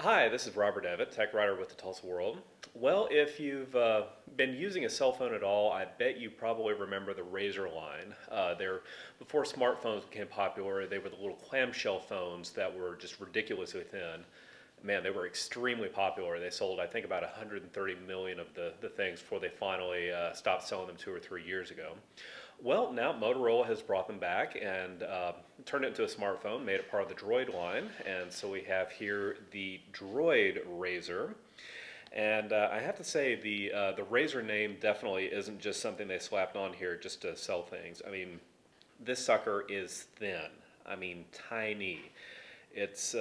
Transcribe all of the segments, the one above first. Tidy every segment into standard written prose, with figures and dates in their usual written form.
Hi, this is Robert Evatt, tech writer with the Tulsa World. Well, if you've been using a cell phone at all, I bet you probably remember the RAZR line. Before smartphones became popular, they were the little clamshell phones that were just ridiculously thin. Man, they were extremely popular. They sold, I think, about 130 million of the things before they finally stopped selling them 2 or 3 years ago. Well, now Motorola has brought them back and turned it into a smartphone, made it part of the Droid line, and so we have here the Droid RAZR. And I have to say, the RAZR name definitely isn't just something they slapped on here just to sell things. I mean, this sucker is thin. I mean, tiny. It's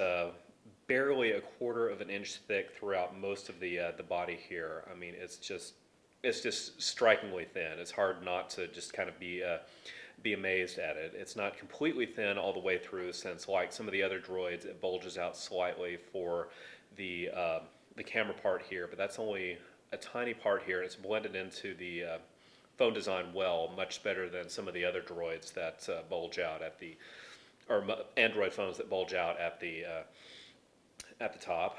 barely a quarter of an inch thick throughout most of the body here. I mean, it's just strikingly thin. It's hard not to just kind of be amazed at it. It's not completely thin all the way through, since like some of the other droids, it bulges out slightly for the camera part here, but that's only a tiny part here, and it's blended into the phone design well, much better than some of the other droids that bulge out at the, or Android phones that bulge out at the top.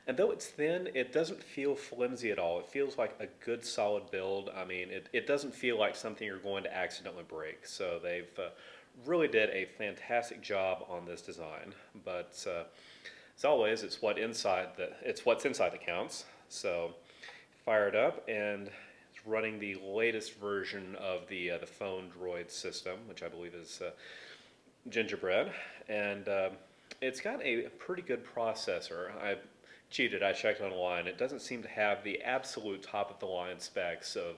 And though it's thin, it doesn't feel flimsy at all. It feels like a good solid build. I mean, it doesn't feel like something you're going to accidentally break. So they've really did a fantastic job on this design. But as always, it's what's inside that counts. So fire it up, and it's running the latest version of the phone droid system, which I believe is Gingerbread, and it's got a pretty good processor. I cheated, I checked online. It doesn't seem to have the absolute top of the line specs of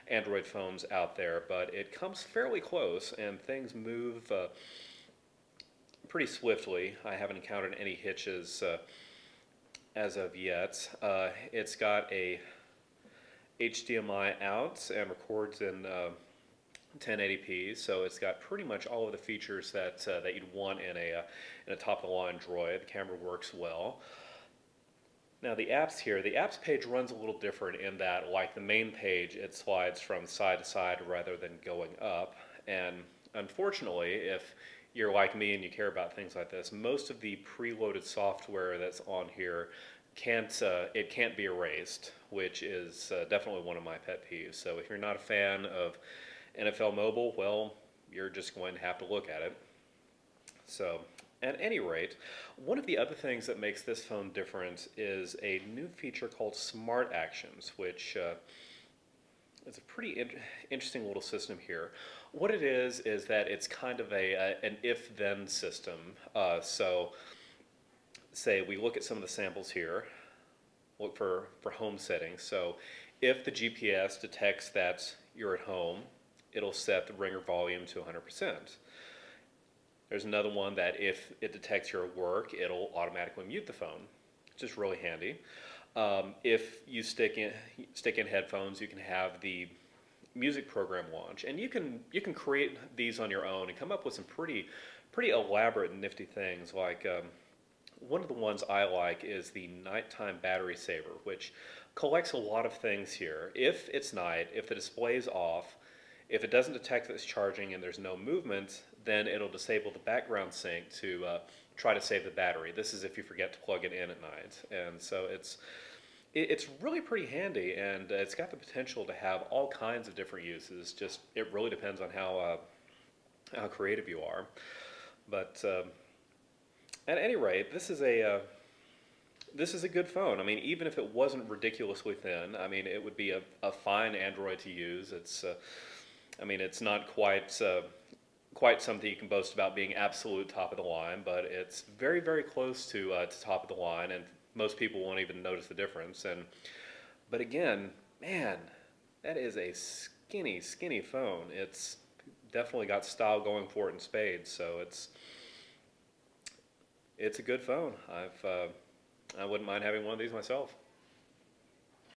Android phones out there, but it comes fairly close, and things move pretty swiftly. I haven't encountered any hitches as of yet. It's got a HDMI out and records in 1080p, so it's got pretty much all of the features that you'd want in a top-of-the-line droid. The camera works well. Now the apps here, the apps page runs a little different in that, like the main page, it slides from side to side rather than going up. And unfortunately, if you're like me and you care about things like this, most of the preloaded software that's on here can't be erased, which is definitely one of my pet peeves. So if you're not a fan of NFL Mobile, well, you're just going to have to look at it. So, at any rate, one of the other things that makes this phone different is a new feature called Smart Actions, which is a pretty interesting little system here. What it is that it's kind of an if-then system. So, say we look at some of the samples here, look for home settings. So, if the GPS detects that you're at home, it'll set the ringer volume to 100%. There's another one that if it detects you're at work, it'll automatically mute the phone, which is really handy. If you stick in headphones, you can have the music program launch, and you can create these on your own and come up with some pretty elaborate and nifty things. Like one of the ones I like is the nighttime battery saver, which collects a lot of things here. If it's night, if the display's off, if it doesn't detect that it's charging and there's no movement, then it'll disable the background sync to try to save the battery. This is if you forget to plug it in at night. And so it's really pretty handy, and it's got the potential to have all kinds of different uses. Just it really depends on how creative you are. But at any rate, this is a good phone. I mean, even if it wasn't ridiculously thin, I mean, it would be a fine Android to use. I mean, it's not quite something you can boast about being absolute top of the line, but it's very, very close to top of the line, and most people won't even notice the difference. But again, man, that is a skinny, skinny phone. It's definitely got style going for it in spades, so it's a good phone. I wouldn't mind having one of these myself.